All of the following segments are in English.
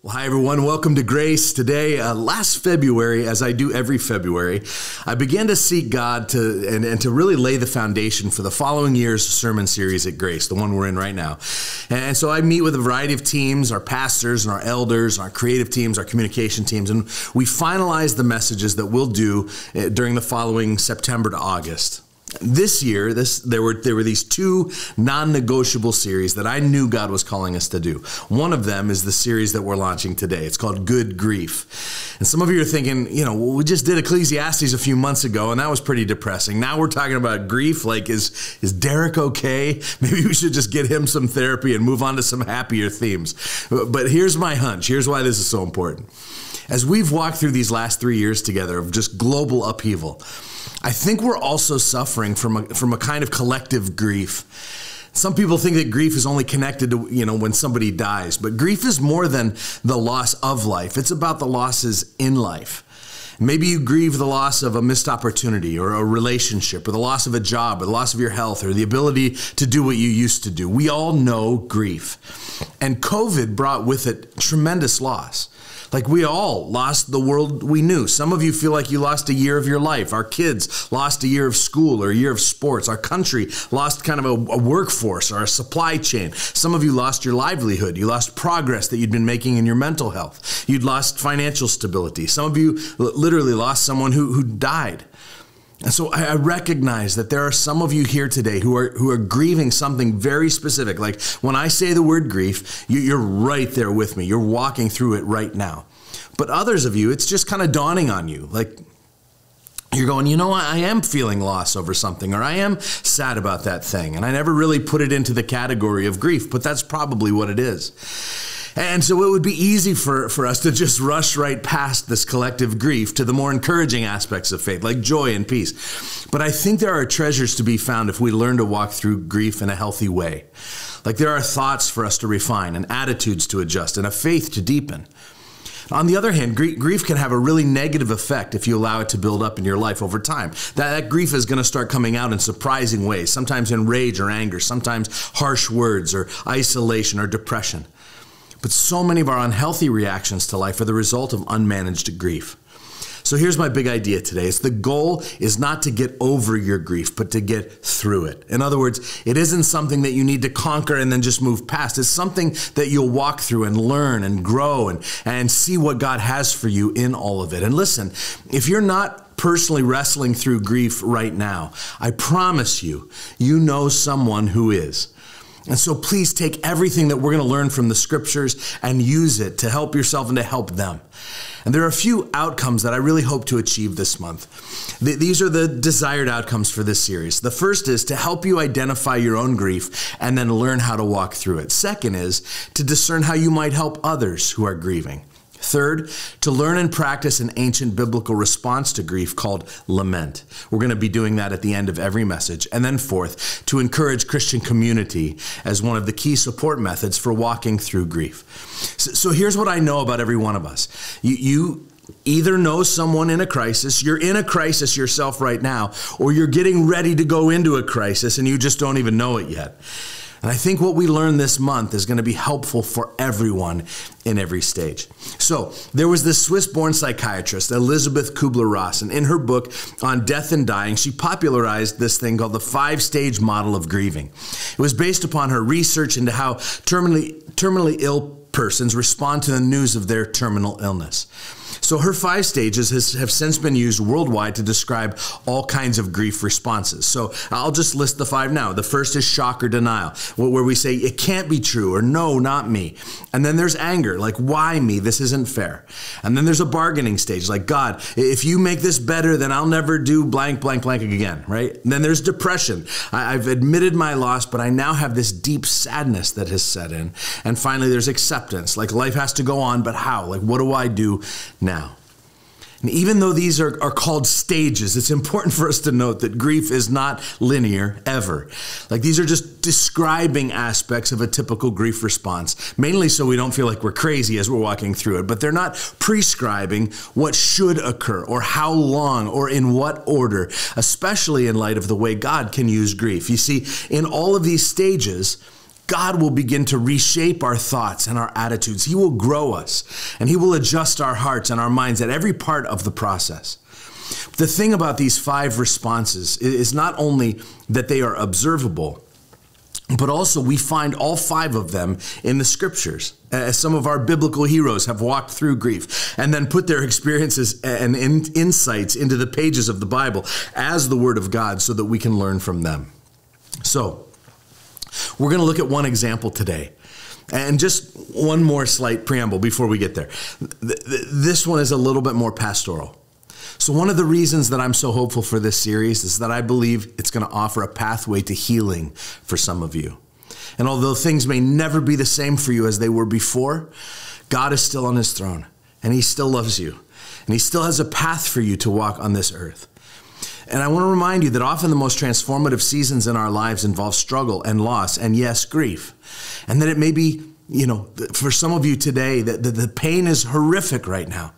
Hi, everyone. Welcome to Grace. Today, last February, as I do every February, I began to seek God to really lay the foundation for the following year's sermon series at Grace, the one we're in right now. And so I meet with a variety of teams, our pastors and our elders, our creative teams, our communication teams, and we finalize the messages that we'll do during the following September to August. This year, there were these two non-negotiable series that I knew God was calling us to do. One of them is the series that we're launching today. It's called Good Grief. And some of you are thinking, well, we just did Ecclesiastes a few months ago, and that was pretty depressing. Now we're talking about grief. Like, is Derek okay? Maybe we should just get him some therapy and move on to some happier themes. But here's my hunch. Here's why this is so important. As we've walked through these last 3 years together of just global upheaval, I think we're also suffering from a kind of collective grief. Some people think that grief is only connected to, when somebody dies, but grief is more than the loss of life. It's about the losses in life. Maybe you grieve the loss of a missed opportunity or a relationship or the loss of a job or the loss of your health or the ability to do what you used to do. We all know grief. And COVID brought with it tremendous loss. Like, we all lost the world we knew. Some of you feel like you lost a year of your life. Our kids lost a year of school or a year of sports. Our country lost kind of a workforce or a supply chain. Some of you lost your livelihood. You lost progress that you'd been making in your mental health. You'd lost financial stability. Some of you literally lost someone who died. And so I recognize that there are some of you here today who are grieving something very specific. Like, when I say the word grief, you're right there with me. You're walking through it right now. But others of you, it's just kind of dawning on you. Like, you're going, I am feeling loss over something, or I am sad about that thing. And I never really put it into the category of grief, but that's probably what it is. And so it would be easy for us to just rush right past this collective grief to the more encouraging aspects of faith, like joy and peace. But I think there are treasures to be found if we learn to walk through grief in a healthy way. Like, there are thoughts for us to refine and attitudes to adjust and a faith to deepen. On the other hand, grief can have a really negative effect if you allow it to build up in your life over time. That grief is going to start coming out in surprising ways, sometimes in rage or anger, sometimes harsh words or isolation or depression. But so many of our unhealthy reactions to life are the result of unmanaged grief. So here's my big idea today. The goal is not to get over your grief, but to get through it. In other words, it isn't something that you need to conquer and then just move past. It's something that you'll walk through and learn and grow and see what God has for you in all of it. And listen, if you're not personally wrestling through grief right now, I promise you know someone who is. And so please take everything that we're going to learn from the scriptures and use it to help yourself and to help them. And there are a few outcomes that I really hope to achieve this month. These are the desired outcomes for this series. The first is to help you identify your own grief and then learn how to walk through it. Second is to discern how you might help others who are grieving. Third, to learn and practice an ancient biblical response to grief called lament. We're going to be doing that at the end of every message. And then fourth, to encourage Christian community as one of the key support methods for walking through grief. So here's what I know about every one of us. You either know someone in a crisis, you're in a crisis yourself right now, or you're getting ready to go into a crisis and you just don't even know it yet. And I think what we learn this month is going to be helpful for everyone in every stage. So there was this Swiss-born psychiatrist, Elisabeth Kubler-Ross, and in her book on death and dying, she popularized this thing called the 5-stage model of grieving. It was based upon her research into how terminally ill persons respond to the news of their terminal illness. So her 5 stages have since been used worldwide to describe all kinds of grief responses. So I'll just list the 5 now. The first is shock or denial, where we say, it can't be true, or no, not me. And then there's anger, like, why me? This isn't fair. And then there's a bargaining stage, like, God, if you make this better, then I'll never do blank, blank, blank again, right? And then there's depression. I've admitted my loss, but I now have this deep sadness that has set in. And finally, there's acceptance, like life has to go on, but how? Like, what do I do now? And even though these are called stages, it's important for us to note that grief is not linear ever. Like, these are just describing aspects of a typical grief response, mainly so we don't feel like we're crazy as we're walking through it, but they're not prescribing what should occur or how long or in what order, especially in light of the way God can use grief. You see, in all of these stages, God will begin to reshape our thoughts and our attitudes. He will grow us, and He will adjust our hearts and our minds at every part of the process. The thing about these 5 responses is not only that they are observable, but also we find all 5 of them in the scriptures. As some of our biblical heroes have walked through grief and then put their experiences and insights into the pages of the Bible as the Word of God so that we can learn from them. So, we're going to look at one example today. And just one more slight preamble before we get there. This one is a little bit more pastoral. So one of the reasons that I'm so hopeful for this series is that I believe it's going to offer a pathway to healing for some of you. And although things may never be the same for you as they were before, God is still on His throne, and He still loves you, and He still has a path for you to walk on this earth. And I want to remind you that often the most transformative seasons in our lives involve struggle and loss and, yes, grief. And that it may be, for some of you today, that the pain is horrific right now.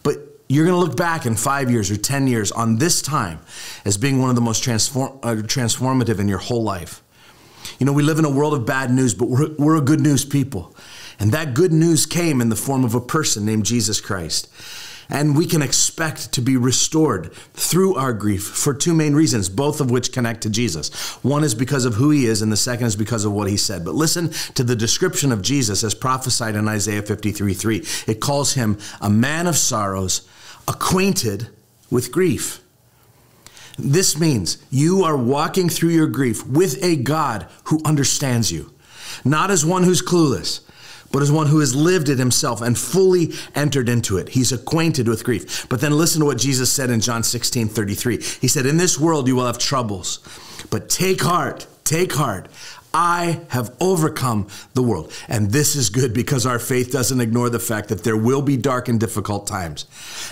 But you're going to look back in 5 years or 10 years on this time as being one of the most transformative in your whole life. We live in a world of bad news, but we're a good news people. And that good news came in the form of a person named Jesus Christ. And we can expect to be restored through our grief for 2 main reasons, both of which connect to Jesus. One is because of who He is, and the second is because of what He said. But listen to the description of Jesus as prophesied in Isaiah 53:3. It calls Him a man of sorrows, acquainted with grief. This means you are walking through your grief with a God who understands you, not as one who's clueless, but as one who has lived it Himself and fully entered into it. He's acquainted with grief. But then listen to what Jesus said in John 16:33. He said, in this world you will have troubles, but take heart, I have overcome the world. And this is good because our faith doesn't ignore the fact that there will be dark and difficult times.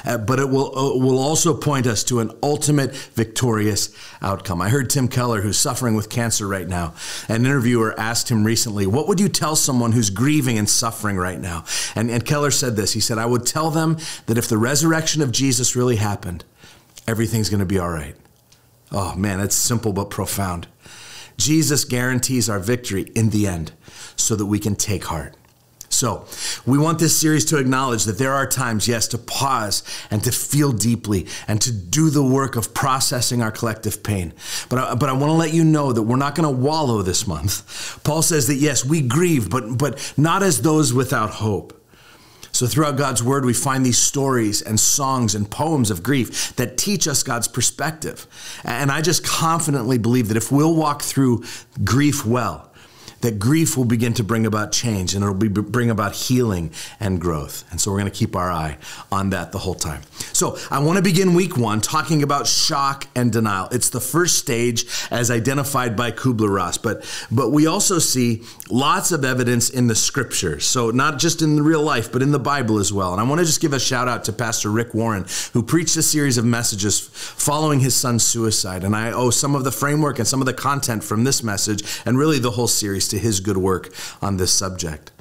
But it will also point us to an ultimate victorious outcome. I heard Tim Keller, who's suffering with cancer right now. An interviewer asked him recently, what would you tell someone who's grieving and suffering right now? And Keller said this. He said, I would tell them that if the resurrection of Jesus really happened, everything's going to be all right. Oh man, it's simple but profound. Jesus guarantees our victory in the end so that we can take heart. So we want this series to acknowledge that there are times, yes, to pause and to feel deeply and to do the work of processing our collective pain. But I want to let you know that we're not going to wallow this month. Paul says that, yes, we grieve, but not as those without hope. So throughout God's word, we find these stories and songs and poems of grief that teach us God's perspective. And I just confidently believe that if we'll walk through grief well, that grief will begin to bring about change and it'll bring about healing and growth. And so we're going to keep our eye on that the whole time. So I want to begin week 1 talking about shock and denial. It's the first stage as identified by Kubler-Ross, but we also see lots of evidence in the scriptures. So not just in real life, but in the Bible as well. And I want to just give a shout out to Pastor Rick Warren, who preached a series of messages following his son's suicide. And I owe some of the framework and some of the content from this message and really the whole series to his good work on this subject.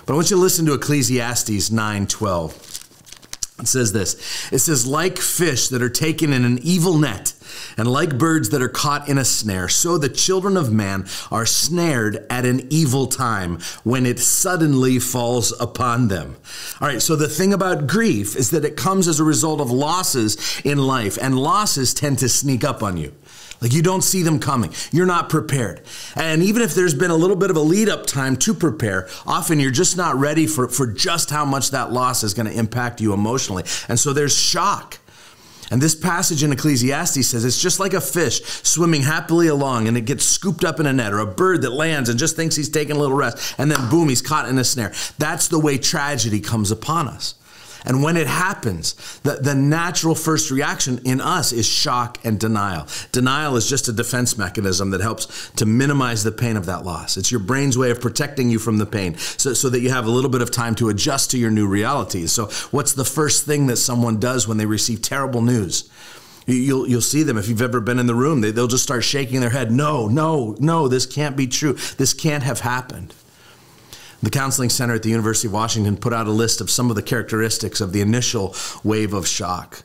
But I want you to listen to Ecclesiastes 9:12. It says this. It says, like fish that are taken in an evil net And like birds that are caught in a snare, so the children of man are snared at an evil time when it suddenly falls upon them. All right, so the thing about grief is that it comes as a result of losses in life, and losses tend to sneak up on you. Like you don't see them coming. You're not prepared. And even if there's been a little bit of a lead up time to prepare, often you're just not ready for just how much that loss is going to impact you emotionally. And so there's shock. And this passage in Ecclesiastes says it's just like a fish swimming happily along and it gets scooped up in a net, or a bird that lands and just thinks he's taking a little rest and then boom, he's caught in a snare. That's the way tragedy comes upon us. And when it happens, the natural first reaction in us is shock and denial. Denial is just a defense mechanism that helps to minimize the pain of that loss. It's your brain's way of protecting you from the pain so that you have a little bit of time to adjust to your new reality. So what's the first thing that someone does when they receive terrible news? You'll see them, if you've ever been in the room, they'll just start shaking their head. No, this can't be true. This can't have happened. The Counseling Center at the University of Washington put out a list of some of the characteristics of the initial wave of shock.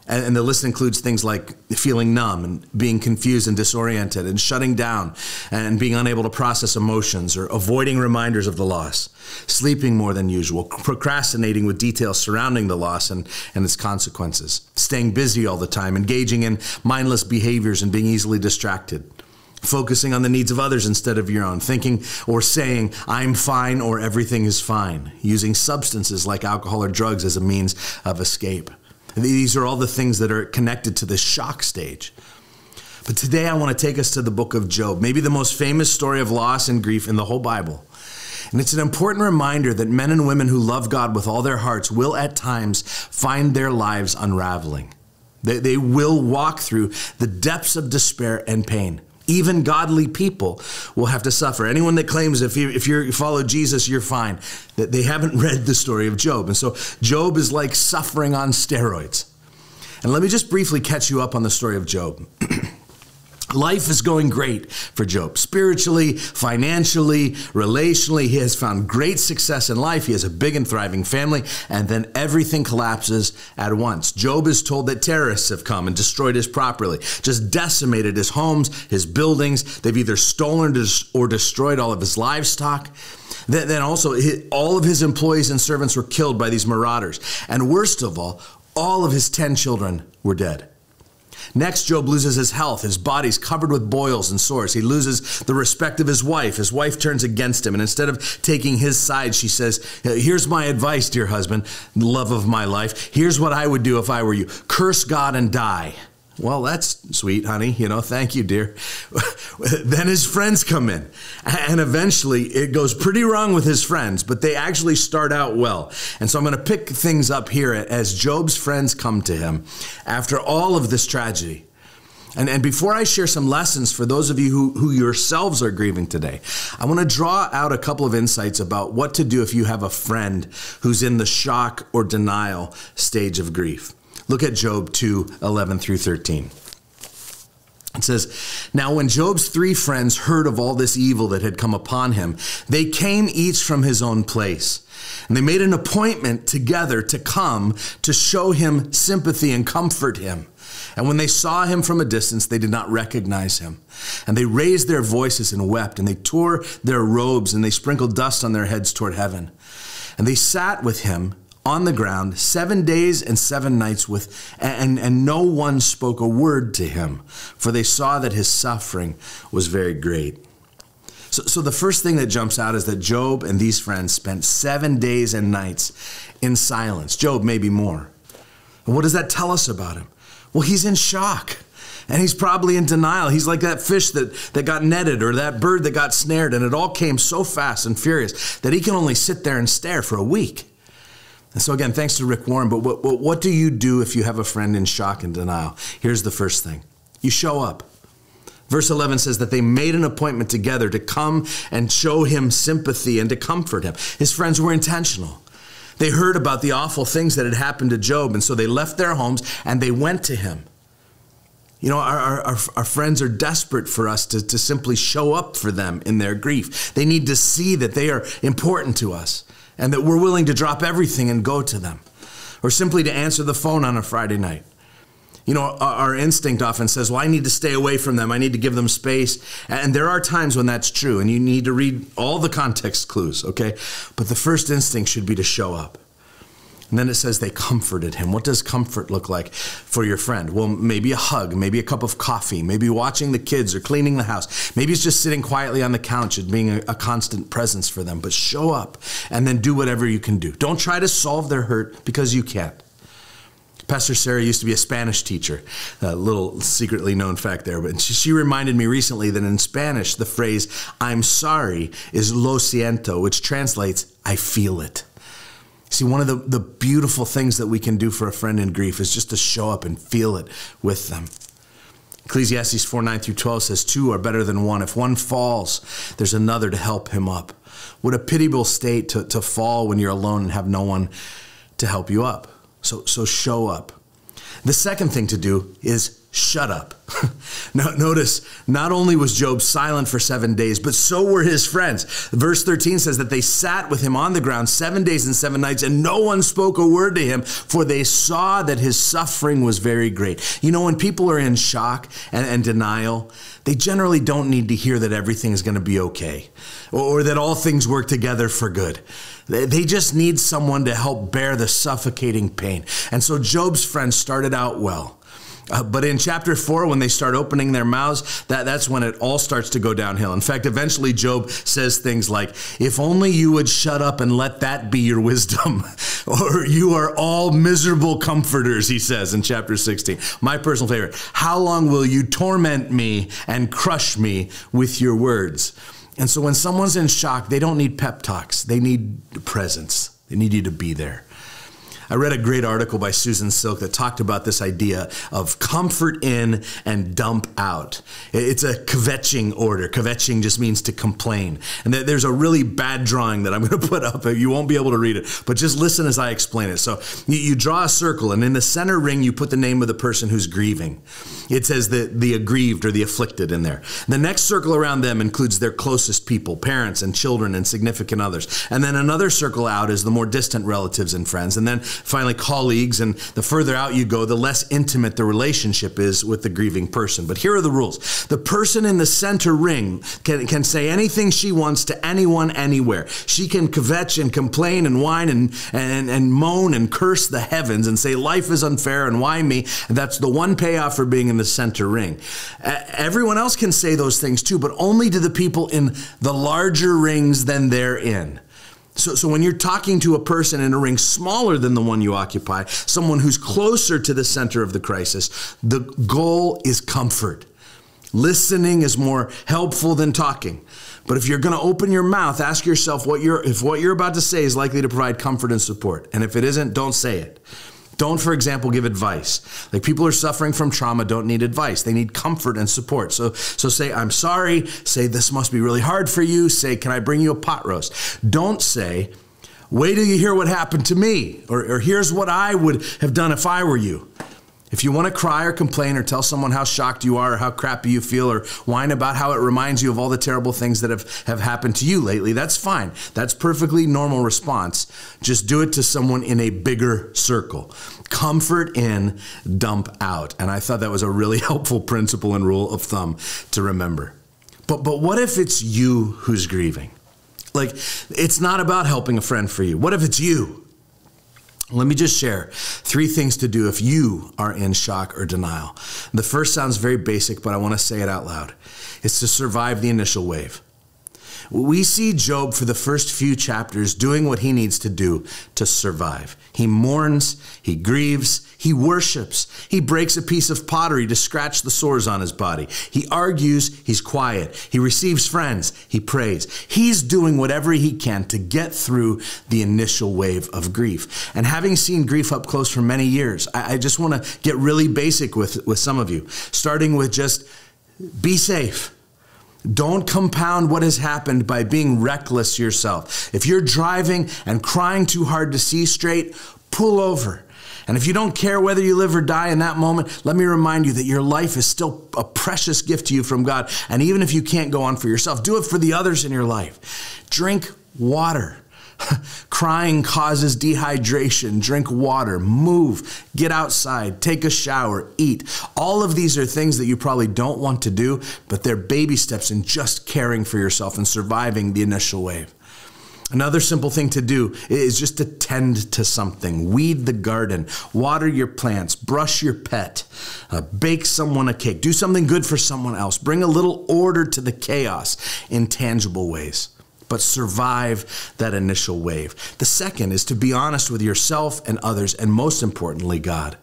And the list includes things like feeling numb and being confused and disoriented and shutting down and being unable to process emotions or avoiding reminders of the loss, sleeping more than usual, procrastinating with details surrounding the loss and its consequences, staying busy all the time, engaging in mindless behaviors and being easily distracted, focusing on the needs of others instead of your own, thinking or saying, I'm fine or everything is fine, using substances like alcohol or drugs as a means of escape. These are all the things that are connected to the shock stage. But today I want to take us to the book of Job, maybe the most famous story of loss and grief in the whole Bible. And it's an important reminder that men and women who love God with all their hearts will at times find their lives unraveling. They will walk through the depths of despair and pain. Even godly people will have to suffer. Anyone that claims if you follow Jesus, you're fine, that they haven't read the story of Job. And so Job is like suffering on steroids. And let me just briefly catch you up on the story of Job. Life is going great for Job. Spiritually, financially, relationally, he has found great success in life. He has a big and thriving family, and then everything collapses at once. Job is told that terrorists have come and destroyed his property, just decimated his homes, his buildings. They've either stolen or destroyed all of his livestock. Then also, all of his employees and servants were killed by these marauders. And worst of all of his 10 children were dead. Next, Job loses his health. His body's covered with boils and sores. He loses the respect of his wife. His wife turns against him. And instead of taking his side, she says, here's my advice, dear husband, love of my life. Here's what I would do if I were you. Curse God and die. Well, that's sweet, honey. Thank you, dear. Then his friends come in. And eventually it goes pretty wrong with his friends, but they actually start out well. And so I'm going to pick things up here as Job's friends come to him after all of this tragedy. And before I share some lessons for those of you who yourselves are grieving today, I want to draw out a couple of insights about what to do if you have a friend who's in the shock or denial stage of grief. Look at Job 2:11 through 13. It says, now when Job's 3 friends heard of all this evil that had come upon him, they came each from his own place. And they made an appointment together to come to show him sympathy and comfort him. And when they saw him from a distance, they did not recognize him. And they raised their voices and wept, and they tore their robes, and they sprinkled dust on their heads toward heaven. And they sat with him on the ground 7 days and 7 nights and no one spoke a word to him, for they saw that his suffering was very great. So the first thing that jumps out is that Job and these friends spent 7 days and nights in silence. Job, maybe more. And what does that tell us about him? Well, he's in shock. And he's probably in denial. He's like that fish that got netted or that bird that got snared, and it all came so fast and furious that he can only sit there and stare for a week. And so again, thanks to Rick Warren, but what do you do if you have a friend in shock and denial? Here's the first thing. You show up. Verse 11 says that they made an appointment together to come and show him sympathy and to comfort him. His friends were intentional. They heard about the awful things that had happened to Job, and so they left their homes and they went to him. Our friends are desperate for us to simply show up for them in their grief. They need to see that they are important to us and that we're willing to drop everything and go to them, or simply to answer the phone on a Friday night. You know, our instinct often says, well, I need to stay away from them. I need to give them space. And there are times when that's true, and you need to read all the context clues, okay? But the first instinct should be to show up. And then it says they comforted him. What does comfort look like for your friend? Well, maybe a hug, maybe a cup of coffee, maybe watching the kids or cleaning the house. Maybe it's just sitting quietly on the couch and being a constant presence for them. But show up and then do whatever you can do. Don't try to solve their hurt because you can't. Pastor Sarah used to be a Spanish teacher, a little secretly known fact there, but she reminded me recently that in Spanish, the phrase, I'm sorry, is lo siento, which translates, I feel it. See, one of the beautiful things that we can do for a friend in grief is just to show up and feel it with them. Ecclesiastes 4:9-12 says, two are better than one. If one falls, there's another to help him up. What a pitiable state to fall when you're alone and have no one to help you up. So show up. The second thing to do is shut up. Now, notice, not only was Job silent for 7 days, but so were his friends. Verse 13 says that they sat with him on the ground 7 days and 7 nights, and no one spoke a word to him, for they saw that his suffering was very great. You know, when people are in shock and denial, they generally don't need to hear that everything is going to be okay, or that all things work together for good. They just need someone to help bear the suffocating pain. And so Job's friends started out well. But in chapter 4, when they start opening their mouths, that's when it all starts to go downhill. In fact, eventually Job says things like, if only you would shut up and let that be your wisdom. Or you are all miserable comforters, he says in chapter 16. My personal favorite, how long will you torment me and crush me with your words? And so when someone's in shock, they don't need pep talks. They need presence. They need you to be there. I read a great article by Susan Silk that talked about this idea of comfort in and dump out. It's a kvetching order. Kvetching just means to complain. And there's a really bad drawing that I'm going to put up. You won't be able to read it, but just listen as I explain it. So you draw a circle, and in the center ring, you put the name of the person who's grieving. It says the aggrieved or the afflicted in there. The next circle around them includes their closest people, parents and children and significant others. And then another circle out is the more distant relatives and friends. And then finally colleagues, and the further out you go, the less intimate the relationship is with the grieving person. But here are the rules. The person in the center ring can say anything she wants to anyone, anywhere. She can kvetch and complain and whine and moan and curse the heavens and say life is unfair and why me? And that's the one payoff for being in the center ring. Everyone else can say those things too, but only to the people in the larger rings than they're in. So when you're talking to a person in a ring smaller than the one you occupy, someone who's closer to the center of the crisis, the goal is comfort. Listening is more helpful than talking. But if you're going to open your mouth, ask yourself if what you're about to say is likely to provide comfort and support. And if it isn't, don't say it. Don't, for example, give advice. Like, people who are suffering from trauma don't need advice. They need comfort and support. So say, I'm sorry. Say, this must be really hard for you. Say, can I bring you a pot roast? Don't say, wait till you hear what happened to me. Or here's what I would have done if I were you. If you want to cry or complain or tell someone how shocked you are or how crappy you feel or whine about how it reminds you of all the terrible things that have happened to you lately, that's fine. That's perfectly normal response. Just do it to someone in a bigger circle. Comfort in, dump out. And I thought that was a really helpful principle and rule of thumb to remember. But what if it's you who's grieving? Like, it's not about helping a friend for you. What if it's you? Let me just share 3 things to do if you are in shock or denial. The first sounds very basic, but I want to say it out loud. It's to survive the initial wave. We see Job for the first few chapters doing what he needs to do to survive. He mourns, he grieves, he worships. He breaks a piece of pottery to scratch the sores on his body. He argues, he's quiet. He receives friends, he prays. He's doing whatever he can to get through the initial wave of grief. And having seen grief up close for many years, I just want to get really basic with some of you, starting with just be safe. Don't compound what has happened by being reckless yourself. If you're driving and crying too hard to see straight, pull over. And if you don't care whether you live or die in that moment, let me remind you that your life is still a precious gift to you from God. And even if you can't go on for yourself, do it for the others in your life. Drink water. Crying causes dehydration. Drink water, move, get outside, take a shower, eat. All of these are things that you probably don't want to do, but they're baby steps in just caring for yourself and surviving the initial wave. Another simple thing to do is just to tend to something. Weed the garden, water your plants, brush your pet, bake someone a cake, do something good for someone else. Bring a little order to the chaos in tangible ways, but survive that initial wave. The second is to be honest with yourself and others, and most importantly, God.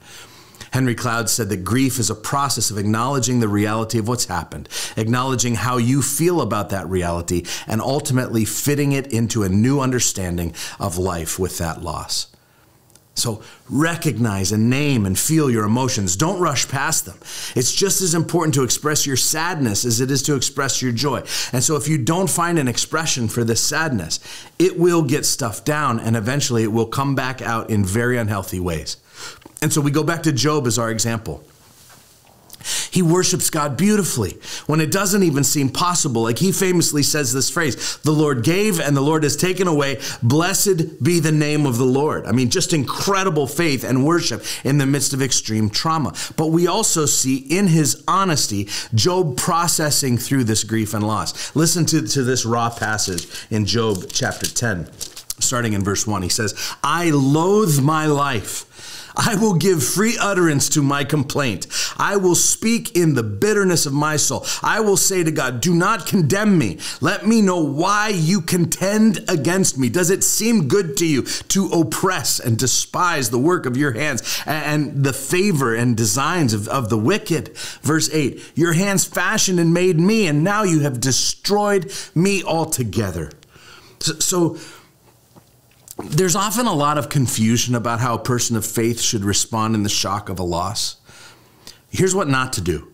Henry Cloud said that grief is a process of acknowledging the reality of what's happened, acknowledging how you feel about that reality, and ultimately fitting it into a new understanding of life with that loss. So recognize and name and feel your emotions. Don't rush past them. It's just as important to express your sadness as it is to express your joy. And so if you don't find an expression for this sadness, it will get stuffed down, and eventually it will come back out in very unhealthy ways. And so we go back to Job as our example. He worships God beautifully when it doesn't even seem possible. Like he famously says this phrase, the Lord gave and the Lord has taken away. Blessed be the name of the Lord. I mean, just incredible faith and worship in the midst of extreme trauma. But we also see in his honesty, Job processing through this grief and loss. Listen to this raw passage in Job chapter 10, starting in verse 1. He says, I loathe my life. I will give free utterance to my complaint. I will speak in the bitterness of my soul. I will say to God, do not condemn me. Let me know why you contend against me. Does it seem good to you to oppress and despise the work of your hands and the favor and designs of the wicked? Verse 8, your hands fashioned and made me, and now you have destroyed me altogether. So there's often a lot of confusion about how a person of faith should respond in the shock of a loss. Here's what not to do.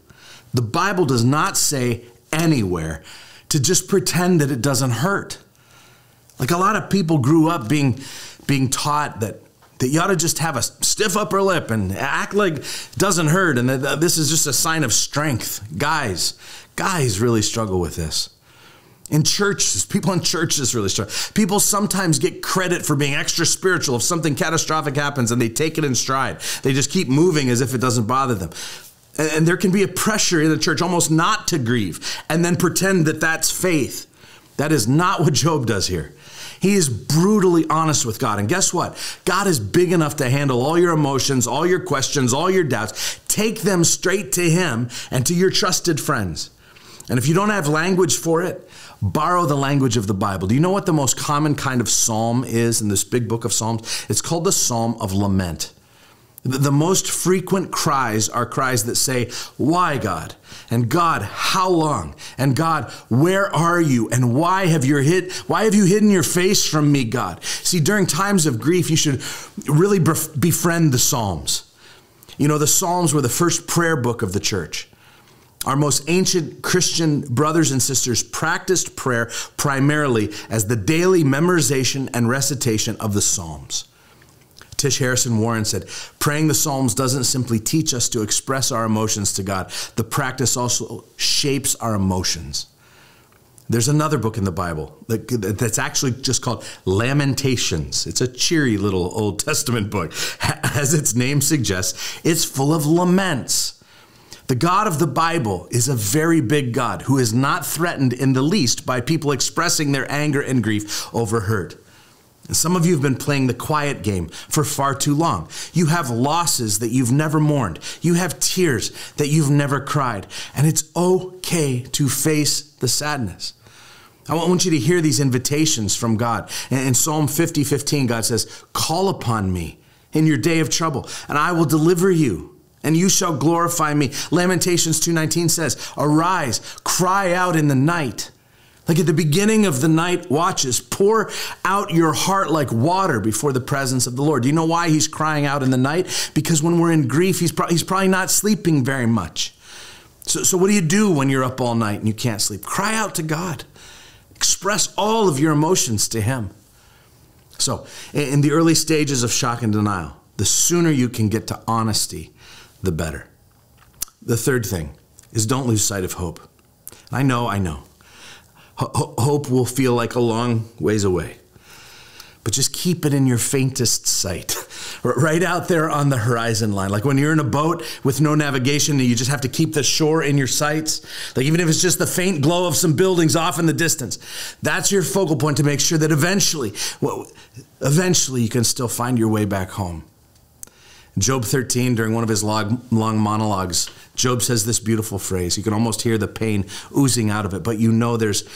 The Bible does not say anywhere to just pretend that it doesn't hurt. Like a lot of people grew up being taught that you ought to just have a stiff upper lip and act like it doesn't hurt, and that this is just a sign of strength. Guys really struggle with this. In churches, people in churches really struggle. People sometimes get credit for being extra spiritual if something catastrophic happens and they take it in stride. They just keep moving as if it doesn't bother them. And there can be a pressure in the church almost not to grieve and then pretend that that's faith. That is not what Job does here. He is brutally honest with God. And guess what? God is big enough to handle all your emotions, all your questions, all your doubts. Take them straight to him and to your trusted friends. And if you don't have language for it, borrow the language of the Bible. Do you know what the most common kind of psalm is in this big book of Psalms? It's called the Psalm of Lament. The most frequent cries are cries that say, why, God? And God, how long? And God, where are you? And why have you hidden your face from me, God? See, during times of grief, you should really befriend the Psalms. You know, the Psalms were the first prayer book of the church. Our most ancient Christian brothers and sisters practiced prayer primarily as the daily memorization and recitation of the Psalms. Tish Harrison Warren said, praying the Psalms doesn't simply teach us to express our emotions to God. The practice also shapes our emotions. There's another book in the Bible that's actually just called Lamentations. It's a cheery little Old Testament book. As its name suggests, it's full of laments. The God of the Bible is a very big God who is not threatened in the least by people expressing their anger and grief over hurt. And some of you have been playing the quiet game for far too long. You have losses that you've never mourned. You have tears that you've never cried. And it's okay to face the sadness. I want you to hear these invitations from God. In Psalm 50:15, God says, call upon me in your day of trouble, and I will deliver you. And you shall glorify me. Lamentations 2:19 says, arise, cry out in the night. Like at the beginning of the night watches, pour out your heart like water before the presence of the Lord. Do you know why he's crying out in the night? Because when we're in grief, he's probably not sleeping very much. So what do you do when you're up all night and you can't sleep? Cry out to God. Express all of your emotions to him. So in the early stages of shock and denial, the sooner you can get to honesty, the better. The third thing is don't lose sight of hope. I know. Hope will feel like a long ways away. but just keep it in your faintest sight, right out there on the horizon line. Like when you're in a boat with no navigation and you just have to keep the shore in your sights, like even if it's just the faint glow of some buildings off in the distance, that's your focal point to make sure that eventually you can still find your way back home. Job 13, during one of his long monologues, Job says this beautiful phrase. You can almost hear the pain oozing out of it, but you know there's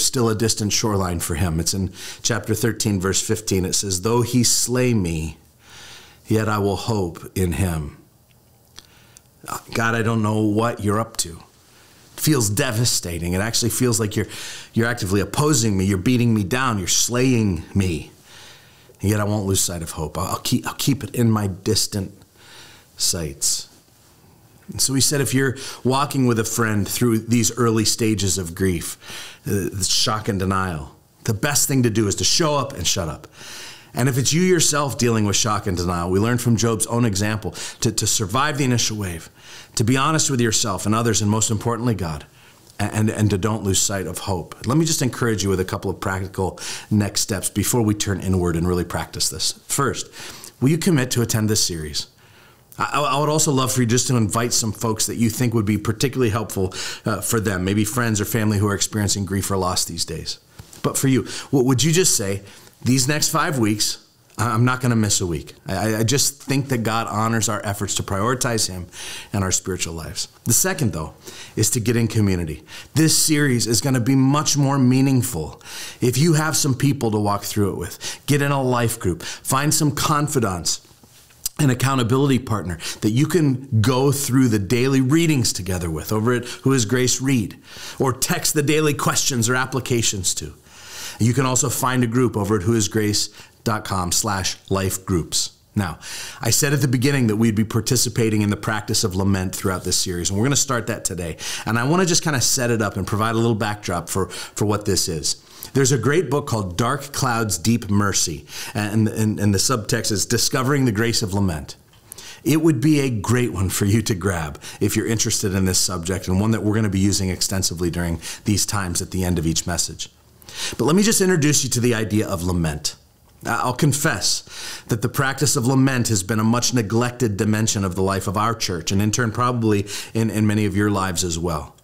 still a distant shoreline for him. It's in chapter 13, verse 15. It says, though he slay me, yet I will hope in him. God, I don't know what you're up to. It feels devastating. It actually feels like you're actively opposing me. You're beating me down. You're slaying me. And yet I won't lose sight of hope. I'll keep it in my distant sights. And so he said, if you're walking with a friend through these early stages of grief, shock and denial, the best thing to do is to show up and shut up. And if it's you yourself dealing with shock and denial, we learned from Job's own example to survive the initial wave, to be honest with yourself and others, and most importantly, God, and to don't lose sight of hope. Let me just encourage you with a couple of practical next steps before we turn inward and really practice this. First, will you commit to attend this series? I would also love for you just to invite some folks that you think would be particularly helpful for them, maybe friends or family who are experiencing grief or loss these days. But for you, would you just say, these next 5 weeks, I'm not going to miss a week. I just think that God honors our efforts to prioritize him and our spiritual lives. The second, though, is to get in community. This series is going to be much more meaningful if you have some people to walk through it with. Get in a life group. Find some confidants, an accountability partner that you can go through the daily readings together with over at Who is Grace Read, or text the daily questions or applications to. You can also find a group over at whoisgrace.com/lifegroups. Now, I said at the beginning that we'd be participating in the practice of lament throughout this series, and we're going to start that today. And I want to just kind of set it up and provide a little backdrop for what this is. There's a great book called Dark Clouds, Deep Mercy, and the subtext is Discovering the Grace of Lament. It would be a great one for you to grab if you're interested in this subject, and one that we're going to be using extensively during these times at the end of each message. But let me just introduce you to the idea of lament. I'll confess that the practice of lament has been a much neglected dimension of the life of our church, and in turn probably in many of your lives as well.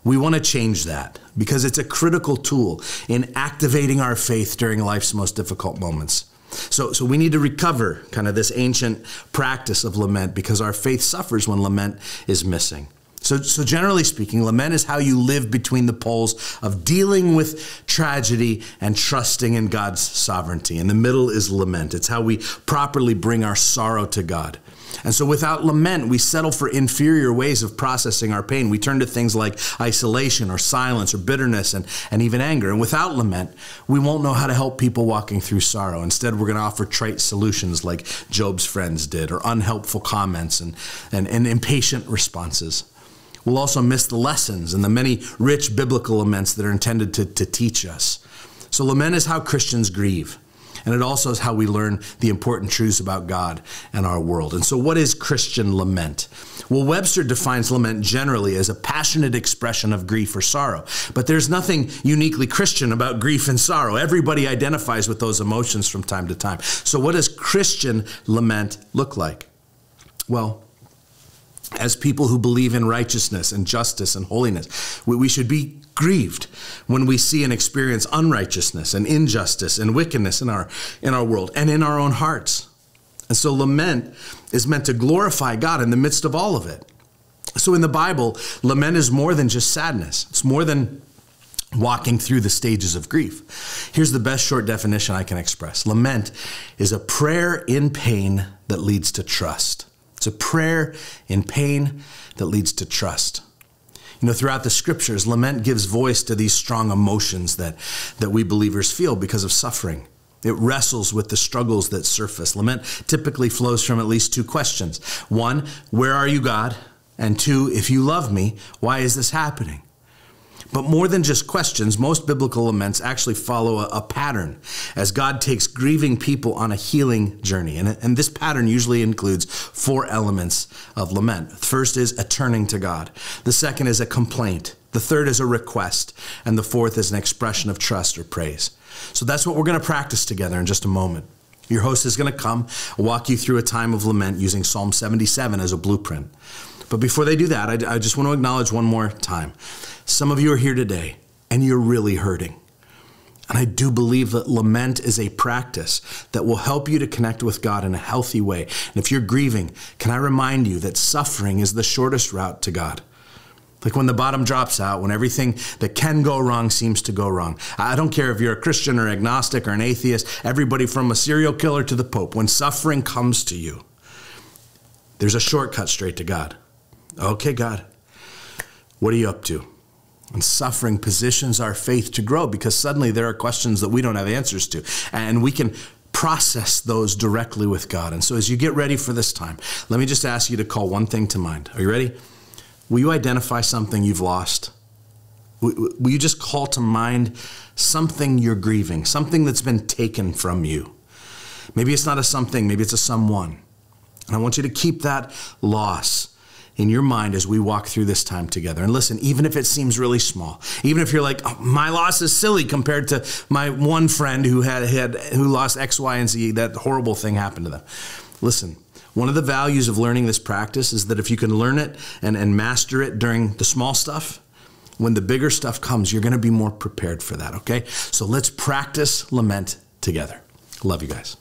We want to change that because it's a critical tool in activating our faith during life's most difficult moments. So we need to recover kind of this ancient practice of lament because our faith suffers when lament is missing. So generally speaking, lament is how you live between the poles of dealing with tragedy and trusting in God's sovereignty. In the middle is lament. It's how we properly bring our sorrow to God. And so without lament, we settle for inferior ways of processing our pain. We turn to things like isolation or silence or bitterness and even anger. And without lament, we won't know how to help people walking through sorrow. Instead, we're going to offer trite solutions like Job's friends did, or unhelpful comments and impatient responses. We'll also miss the lessons and the many rich biblical laments that are intended to teach us. So lament is how Christians grieve. And it also is how we learn the important truths about God and our world. And so what is Christian lament? Well, Webster defines lament generally as a passionate expression of grief or sorrow. But there's nothing uniquely Christian about grief and sorrow. Everybody identifies with those emotions from time to time. So what does Christian lament look like? Well, as people who believe in righteousness and justice and holiness, we should be grieved when we see and experience unrighteousness and injustice and wickedness in our world and in our own hearts. And so lament is meant to glorify God in the midst of all of it. So in the Bible, lament is more than just sadness. It's more than walking through the stages of grief. Here's the best short definition I can express. Lament is a prayer in pain that leads to trust. It's a prayer in pain that leads to trust. You know, throughout the scriptures, lament gives voice to these strong emotions that we believers feel because of suffering. It wrestles with the struggles that surface. Lament typically flows from at least two questions. One, where are you, God? And two, if you love me, why is this happening? But more than just questions, most biblical laments actually follow a pattern as God takes grieving people on a healing journey. And this pattern usually includes four elements of lament. The first is a turning to God. The second is a complaint. The third is a request. And the fourth is an expression of trust or praise. So that's what we're going to practice together in just a moment. Your host is going to come walk you through a time of lament using Psalm 77 as a blueprint. But before they do that, I just want to acknowledge one more time. Some of you are here today and you're really hurting. And I do believe that lament is a practice that will help you to connect with God in a healthy way. And if you're grieving, can I remind you that suffering is the shortest route to God? Like when the bottom drops out, when everything that can go wrong seems to go wrong. I don't care if you're a Christian or agnostic or an atheist, everybody from a serial killer to the Pope. When suffering comes to you, there's a shortcut straight to God. Okay, God, what are you up to? And suffering positions our faith to grow because suddenly there are questions that we don't have answers to. And we can process those directly with God. And so as you get ready for this time, let me just ask you to call one thing to mind. Are you ready? Will you identify something you've lost? Will you just call to mind something you're grieving, something that's been taken from you? Maybe it's not a something, maybe it's a someone. And I want you to keep that loss in your mind as we walk through this time together. And listen, even if it seems really small, even if you're like, oh, my loss is silly compared to my one friend who who lost X, Y, and Z, that horrible thing happened to them. Listen, one of the values of learning this practice is that if you can learn it and master it during the small stuff, when the bigger stuff comes, you're going to be more prepared for that, okay? So let's practice lament together. Love you guys.